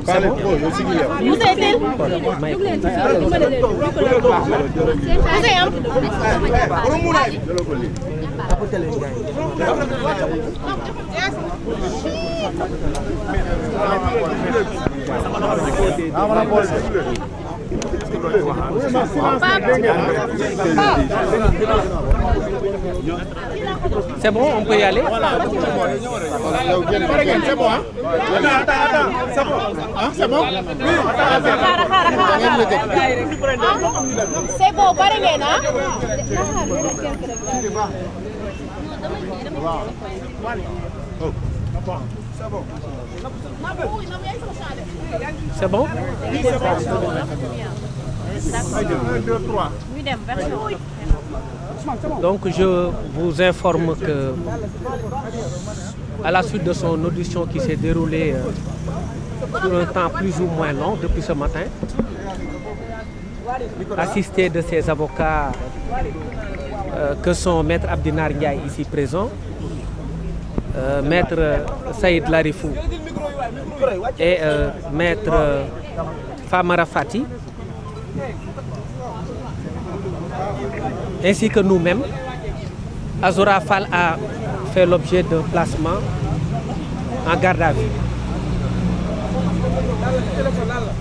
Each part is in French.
C'est bon. C'est bon, on peut y aller. C'est bon, hein? Attends, c'est bon. Hein, c'est bon? C'est bon, pas de gain, hein? C'est bon? Donc je vous informe que à la suite de son audition qui s'est déroulée sur un temps plus ou moins long depuis ce matin, assisté de ses avocats que sont Maître Abdinar Ndiaye ici présent, Maître Saïd Larifou et Maître Famara Fati, ainsi que nous-mêmes. Azora Fall a fait l'objet d'un placement en garde à vue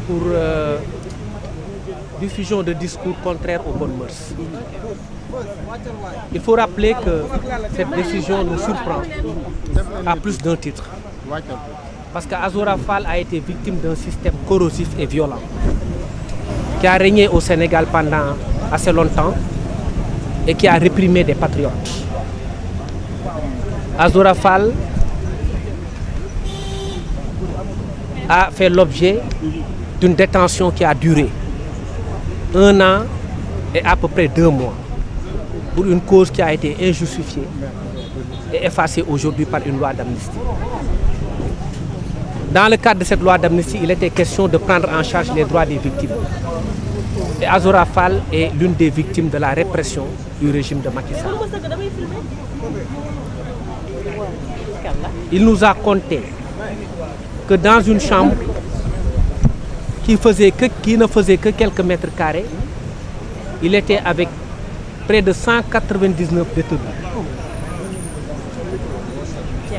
pour diffusion de discours contraires aux bonnes mœurs. Il faut rappeler que cette décision nous surprend à plus d'un titre. Parce qu'Azora Fall a été victime d'un système corrosif et violent qui a régné au Sénégal pendant assez longtemps et qui a réprimé des patriotes. Azora Fall a fait l'objet d'une détention qui a duré 1 an et à peu près 2 mois pour une cause qui a été injustifiée et effacée aujourd'hui par une loi d'amnistie. Dans le cadre de cette loi d'amnistie, il était question de prendre en charge les droits des victimes. Et Azora Fall est l'une des victimes de la répression du régime de Macky Sall. Il nous a conté que dans une chambre qui ne faisait que quelques mètres carrés, il était avec près de 199 détenus.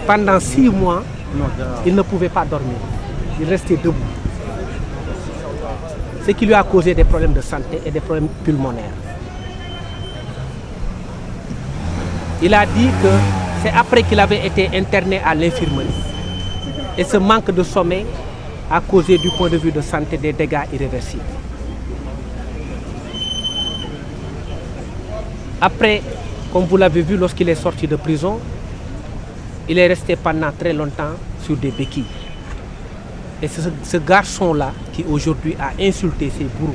Pendant 6 mois, il ne pouvait pas dormir. Il restait debout. Ce qui lui a causé des problèmes de santé et des problèmes pulmonaires. Il a dit que c'est après qu'il avait été interné à l'infirmerie. Et ce manque de sommeil a causé du point de vue de santé des dégâts irréversibles. Après, comme vous l'avez vu, lorsqu'il est sorti de prison, il est resté pendant très longtemps sur des béquilles. Et c'est ce garçon-là qui aujourd'hui a insulté ses bourreaux,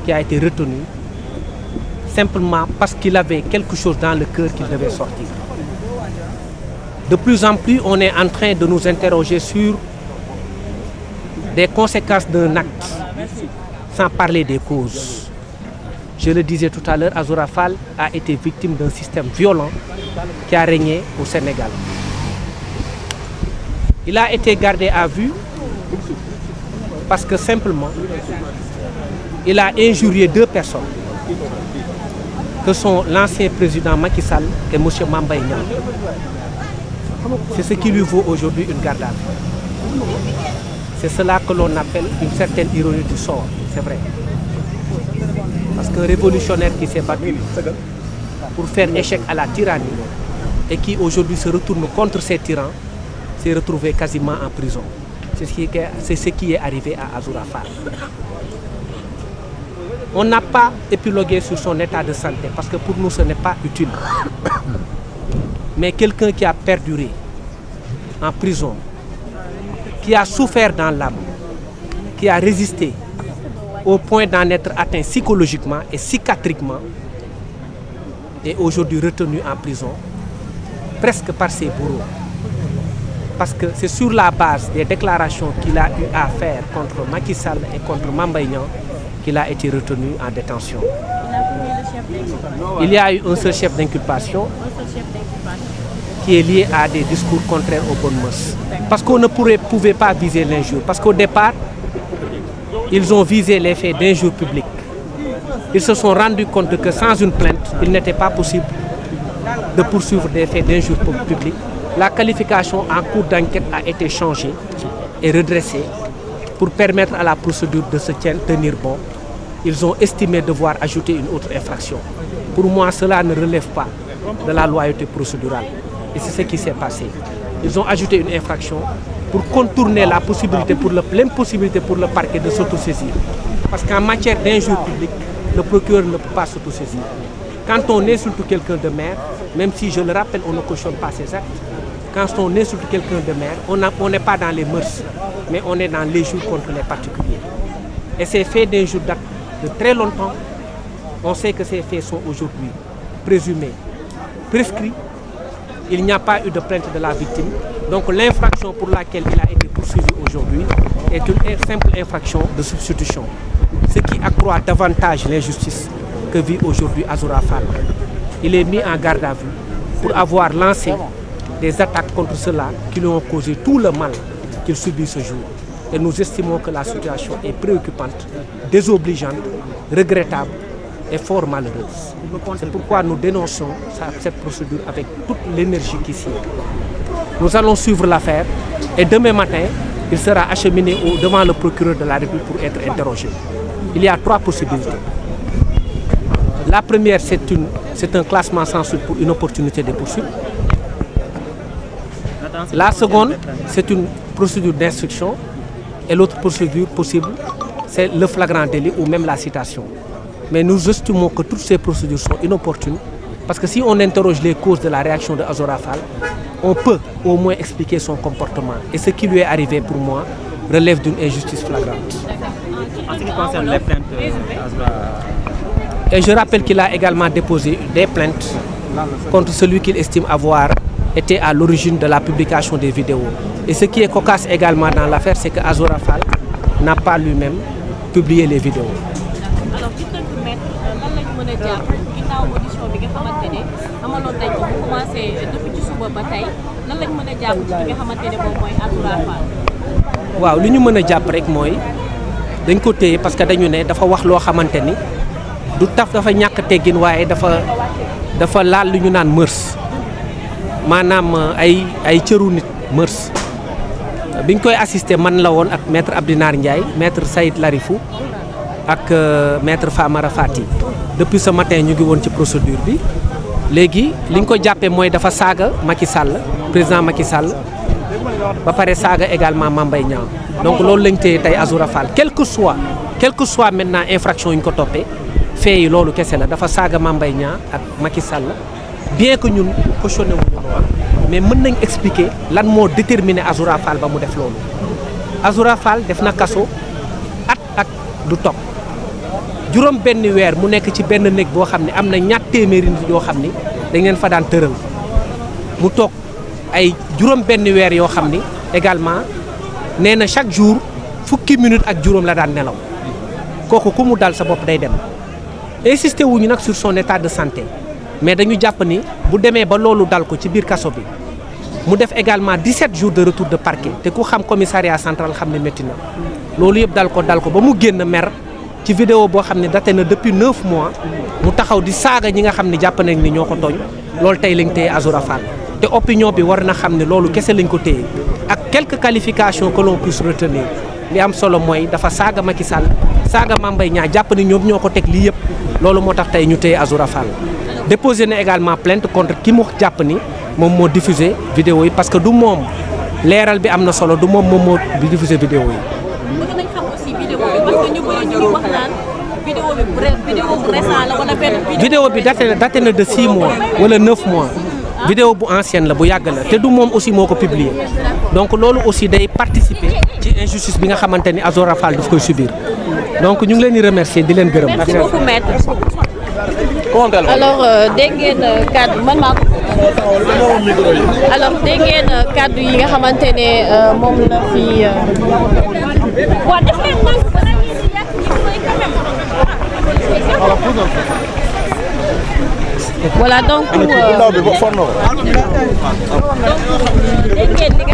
qui a été retenu, simplement parce qu'il avait quelque chose dans le cœur qu'il devait sortir. De plus en plus, on est en train de nous interroger sur des conséquences d'un acte, sans parler des causes. Je le disais tout à l'heure, Azora Fall a été victime d'un système violent qui a régné au Sénégal. Il a été gardé à vue parce que simplement, il a injurié 2 personnes, que sont l'ancien président Macky Sall et M. Mamba Niang. C'est ce qui lui vaut aujourd'hui une garde à vue. C'est cela que l'on appelle une certaine ironie du sort, c'est vrai. Parce qu'un révolutionnaire qui s'est battu pour faire échec à la tyrannie et qui aujourd'hui se retourne contre ces tyrans, s'est retrouvé quasiment en prison. C'est ce qui est arrivé à Azora Fall. On n'a pas épilogué sur son état de santé parce que pour nous ce n'est pas utile. Mais quelqu'un qui a perduré en prison, qui a souffert dans l'âme, qui a résisté au point d'en être atteint psychologiquement et psychiatriquement, est aujourd'hui retenu en prison, presque par ses bourreaux. Parce que c'est sur la base des déclarations qu'il a eu à faire contre Macky Sall et contre Mamba Niang qu'il a été retenu en détention. Il y a eu un seul chef d'inculpation qui est lié à des discours contraires aux bonnes mœurs. Parce qu'on ne pouvait pas viser l'injure. Parce qu'au départ, ils ont visé les faits d'injure publique. Ils se sont rendus compte que sans une plainte, il n'était pas possible de poursuivre des faits d'injure publique. La qualification en cours d'enquête a été changée et redressée pour permettre à la procédure de se tenir bon. Ils ont estimé devoir ajouter une autre infraction. Pour moi, cela ne relève pas de la loyauté procédurale. Et c'est ce qui s'est passé. Ils ont ajouté une infraction pour contourner la possibilité l'impossibilité pour le parquet de s'autosaisir. Parce qu'en matière d'injure publique, le procureur ne peut pas s'autosaisir. Quand on insulte quelqu'un de maire, même si je le rappelle, on ne cautionne pas ses actes, quand on insulte quelqu'un de maire, on n'est pas dans les mœurs, mais on est dans l'injure contre les particuliers. Et ces faits d'injure datent de très longtemps. On sait que ces faits sont aujourd'hui présumés, prescrits. Il n'y a pas eu de plainte de la victime. Donc l'infraction pour laquelle il a été poursuivi aujourd'hui est une simple infraction de substitution. Ce qui accroît davantage l'injustice que vit aujourd'hui Azoura Fall. Il est mis en garde à vue pour avoir lancé des attaques contre ceux-là qui lui ont causé tout le mal qu'il subit ce jour. Et nous estimons que la situation est préoccupante, désobligeante, regrettable et fort malheureuse. C'est pourquoi nous dénonçons cette procédure avec toute l'énergie qui s'y est. Nous allons suivre l'affaire et demain matin, il sera acheminé devant le procureur de la République pour être interrogé. Il y a 3 possibilités. La première, c'est un classement sans suite pour une opportunité de poursuite. La seconde, c'est une procédure d'instruction. Et l'autre procédure possible, c'est le flagrant délit ou même la citation. Mais nous estimons que toutes ces procédures sont inopportunes parce que si on interroge les causes de la réaction de Azoura Fall, on peut au moins expliquer son comportement. Et ce qui lui est arrivé pour moi relève d'une injustice flagrante. En ce qui concerne les plaintes, et je rappelle qu'il a également déposé des plaintes contre celui qu'il estime avoir été à l'origine de la publication des vidéos. Et ce qui est cocasse également dans l'affaire, c'est que Azoura Fall n'a pas lui-même publié les vidéos. Alors, ci tënk maître lan lañu mën a jàpp ginnaaw audition bi nga xamante ne amaloon nañ ko bu commencé depuis ci suba ba tey lan lañu mën a jàpp ci bi nga xamante ne moom mooy Azoura Fall. waaw li ñu mën a jàpp rek mooy dañ ko téye parce que dañu ne dafa wax loo xamante ni du taf dafa ñàkk teggin waaye dafa laal lu ñu naan mœurs maanaam ay cëru nit mœurs. biñ koy assisté man la woon ak maître Abdinar Ndiaye maître Saïd Larifou ak maître Famara Fati depuis ce matin ñu ngi woon ci procédure bi léegi liñ ko jàppee mooy dafa saaga Macky Sall président Macky Sall ba pare saaga également Mame Mbaye Niang donc loolu lañ téye tey Azoura Fall quel que soit maintenant infraction yi ñu ko toppee fee yi loolu kese la dafa saaga Mame Mbaye Niang ak Macky Sall bien que ñun cautionné wuñu lool mais mën nañ expliquer lan moo déterminé Azoura Fall ba mu def loolu. Azoura Fall def na kaso at du topp juróom benn weer mu nekk ci benn néeg boo xam ne am na ñaar téeméeri nit yoo xam ni dañ leen fa daan tëral mu toog ay juróom benn weer yoo xam ni également nee na chaque jour fukki minute ak juróom la daan nelaw kooku ku mu dal sa bopp day dem. insisté wuñu nag sur son état de santé mais dañu jàpp ni bu demee ba loolu dal ko ci biir kaso bi mu def également 17 jours de retour de parquet te ku xam commissariat central xam ne métti na loolu yëpp dal ko ba mu génn mer ci vidéo boo xam ne daté na depuis 9 mois mu taxaw di saaga ñi nga xam ne jàpp nañ ni ñoo ko tooñ loolu tey lañ téye Azoura Fall te opinion bi war na xam ne loolu kese lañ ko téye ak quelques qualifications que l'on puisse retenir li am solo mooy dafa saaga Macky Sall saaga Mame Mbaye Niang jàpp ni ñoom ñoo ko teg lii yëpp loolu moo tax tey ñu téye Azoura Fall déposé na également plainte contre ki mu jàpp ni moom moo diffusé vidéo yi parce que du moom leeral bi am na solo du moom moo diffusé vidéo yi. bëgg nañ xam aussi vidéo bi parce que ñu bëri ñu ngi wax naan vidéo bu récent la wala benn vidéo bi daté na de 6 mois wala 9 mois. vidéo bu ancienne la bu yàgg la te du moom aussi moo ko publier donc loolu aussi day participer ci injustice bi nga xamante ni Azoura Fall daf koy subir donc ñu ngi leen di remercier di leen gërëm. merci beaucoup maître. alors dégg ngeen kàddu man maa ko. alors dégg ngeen kàddu yi nga xamante ne moom la fi. waaw def ngeen man ko da ngeen di yàq ñi koy quand même. voilà donc ndaw bi for na ko. donc dégg ngeen li